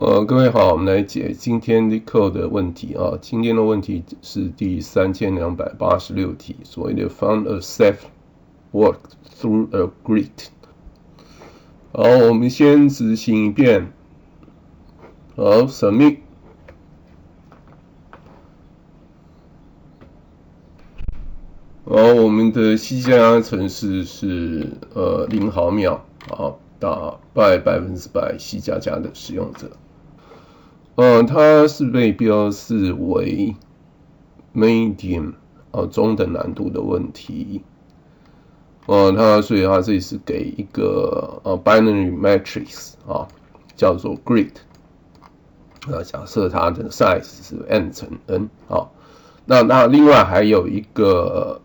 各位好，我們來解今天 LeetCode 的問題啊。今天的問題是第3286題，所謂的 Found a safe walk through a grid。好，我們先執行一遍。好 ，Submit。好，我們的 C++ 程式是0毫秒，好，打敗100%C++ 的使用者。它是被標示為 medium 中等難度的問題。所以它這裡是給一個binary matrix 叫做 grid。假設它的 size 是 n 乘 n 那另外還有一個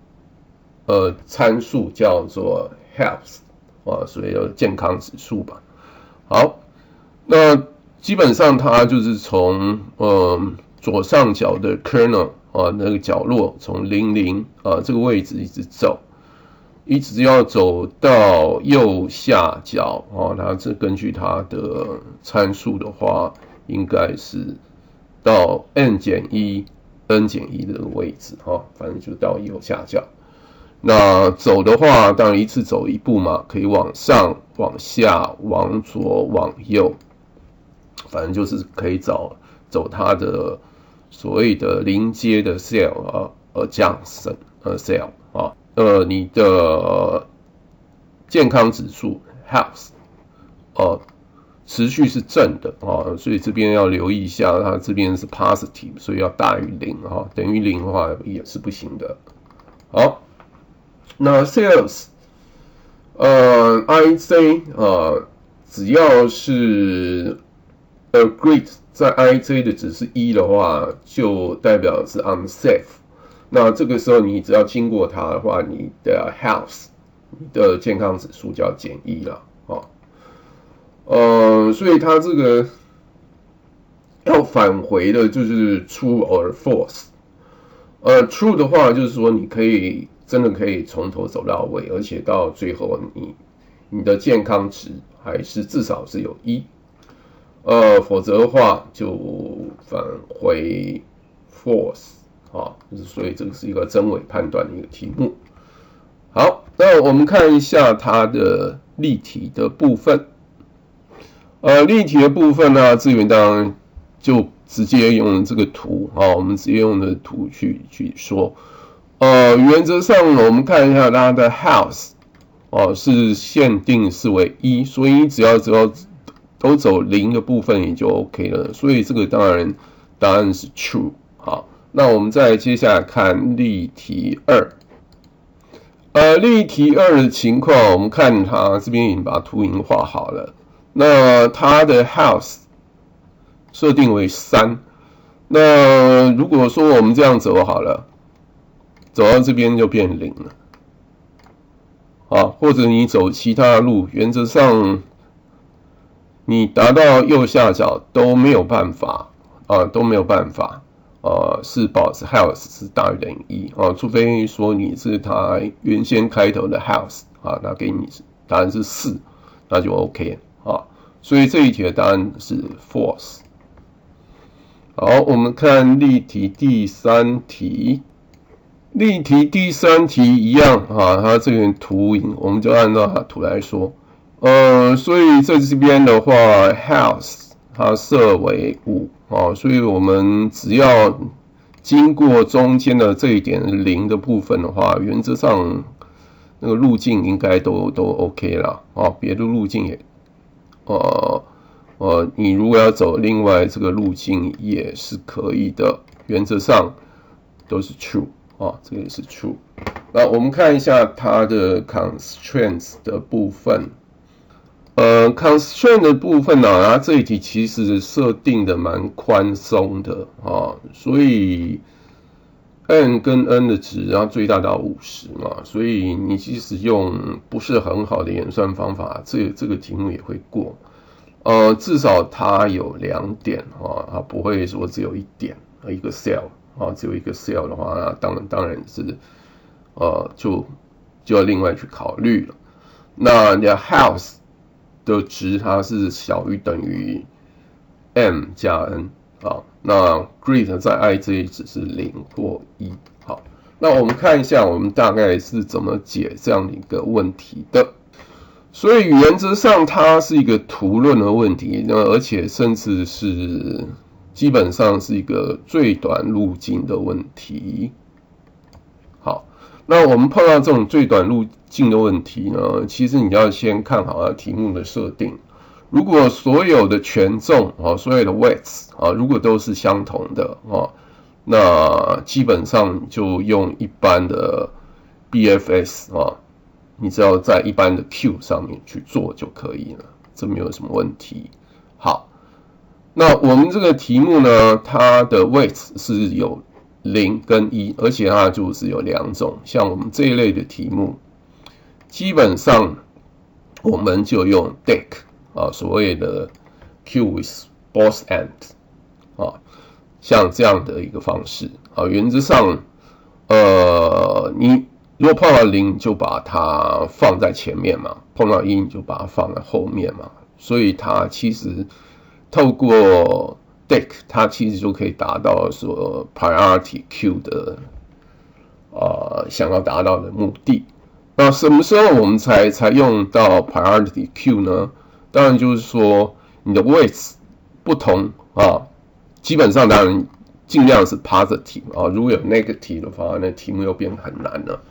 參數叫做 health 所以叫健康指數吧。好，那基本上它就是從左上角的 kernel 那個角落，從00這個位置一直走，一直要走到右下角它是根據它的參數的話，應該是到 n-1 n-1 的這個位置反正就到右下角。那走的話，當然一次走一步嘛，可以往上、往下、往左、往右，反正就是可以走它的所謂的臨接的 cell junction cell 你的健康指數 health 持續是正的所以這邊要留意一下，它這邊是 positive， 所以要大於0等於0的話也是不行的。好。那 sales IJ 只要是grid 在 IJ 的值是1的話，就代表是 unsafe。那這個時候你只要經過它的話，你的 health 你的健康指數就要減1了所以它這個要返回的就是 true or false。true 的話就是說你真的可以從頭走到尾，而且到最後你的健康值還是至少是有1。否則的話就返回 false 所以這個是一個真偽判斷的一個題目。好，那我們看一下它的例題的部分。例題的部分呢，資源當然就直接用這個圖我們直接用的圖去說。原則上我們看一下它的 health 是限定是為1，所以你只要都走0的部分也就 OK 了，所以這個當然答案是 true。好，那我們再接下來看例題2。例題2的情況，我們看它這邊已經把圖已經畫好了。那它的 health 設定為3。那如果說我們這樣走好了，走到這邊就變0了。或者你走其他的路，原則上你達到右下角都沒有辦法是保持 health 是大於等於1除非說你是它原先開頭的 health 那給你答案是4，那就 OK 所以這一題的答案是 false。好，我們看例題第3題。例題第3題一樣它這邊圖我們就按照它圖來說。所以在這邊的話 health 它設為5所以我們只要經過中間的這一點0的部分的話，原則上那個路徑應該都 OK 啦別的路徑也你如果要走另外這個路徑也是可以的，原則上都是 true這個也是 true。那我們看一下它的 constraints 的部分。constraint 的部分它這一題其實設定的蠻寬鬆的所以 n 跟 n 的值最大到50嘛，所以你即使用不是很好的演算方法，這個題目也會過。至少它有2點它不會說只有1點一個 cell只有一個 cell 的話，那當然是就要另外去考慮了。那你的 health 的值它是小于等于 m 加 n 啊，那 greet 在 ij 只是0或1。好，那我們看一下我們大概是怎麼解這樣的一個問題的。所以原則上它是一個圖論的問題，而且甚至是基本上是一個最短路徑的問題。好，那我們碰到這種最短路徑的問題呢，其實你要先看好它題目的設定。如果所有的權重啊，所有的 weights 啊，如果都是相同的啊，那基本上就用一般的 BFS 啊。你只要在一般的 Q 上面去做就可以了，這沒有什麼問題。好，那我們這個題目呢，它的 weights 是有0跟1，而且它就是有2種。像我們這一類的題目，基本上我們就用 deck 啊，所謂的 Q with both ends 啊，像這樣的一個方式啊，原則上你如果碰到0，你就把它放在前面嘛；碰到1，你就把它放在後面嘛。所以它其實透過 deck， 它其實就可以達到說 priority queue 的想要達到的目的。那什麼時候我們才用到 priority queue 呢？當然就是說你的 weights 不同啊，基本上當然盡量是 positive 啊，如果有 negative 的話，那題目又變得很難了。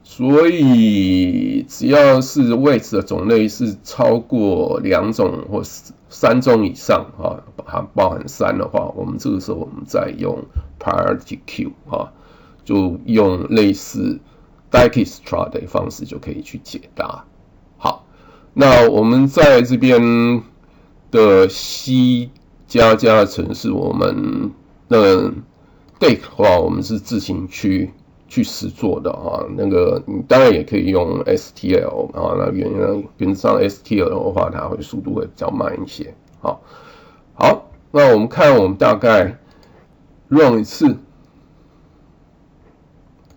所以只要是 weights 的種類是超過2種或3種以上啊，包含3的話，我們這個時候我們再用 priority queue 啊，就用類似 Dijkstra 的方式就可以去解答。好，那我們在這邊的 C++ 程式，我們deck 的話，我們是自行去實作的啊。那個你當然也可以用 STL 啊，那原則上 STL 的話，它速度会比較慢一些。好，那我們看我们大概 run 一次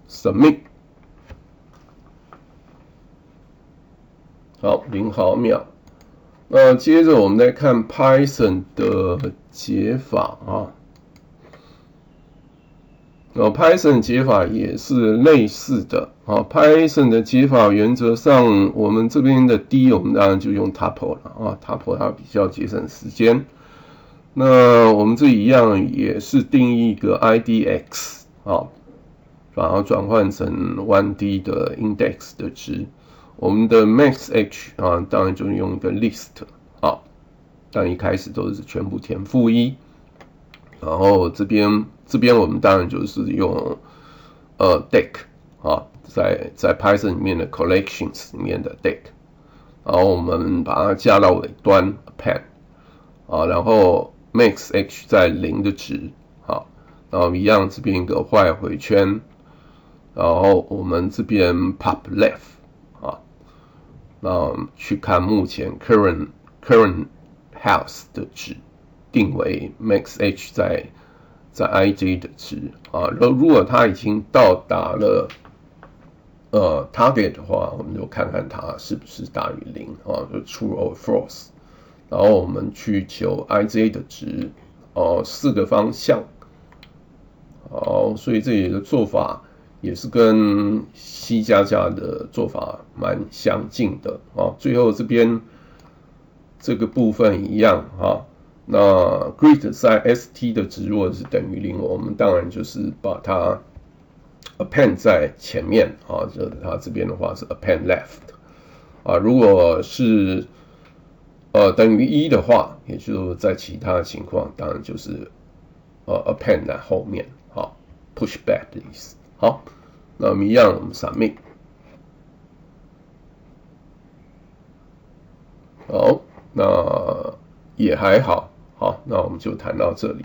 submit。好，0毫秒。那接着我們再看 Python 的解法啊。Python 解法也是類似的啊。Python 的解法原則上，我們這邊的 D 我們當然就用 tuple 了啊。tuple 它比較節省時間。那我們這一樣也是定義一個 IDX 啊，把它轉換成 1D 的 index 的值。我們的 maxH 啊，當然就用一個 list 啊，但一開始都是全部填-1。然後這邊我們當然就是用deck 啊，在 Python 裡面的 collections 裡面的 deck， 然後我們把它加到尾端 append 啊，然後 maxH 在0的值啊，然後一樣這邊一個while回圈，然後我們這邊 pop left 啊，那去看目前 current health 的值。定為 maxH 在 ij 的值啊，如果它已經到達了target 的話，我們就看看它是不是大於0啊，就 true or false。然後我們去求 ij 的值，4個方向。好，所以這裡的做法也是跟 C++ 的做法蠻相近的啊。最後這邊這個部分一樣啊。那 greet 在 st 的值如果是等於0，我們當然就是把它 append 在前面啊，就是它這邊的話是 append left 啊。如果是等於1的話，也就是在其他的情況，當然就是append 在後面，好 push back 的意思。好，那我們一樣，我們 submit。好，那也還好。好，那我們就談到這裡。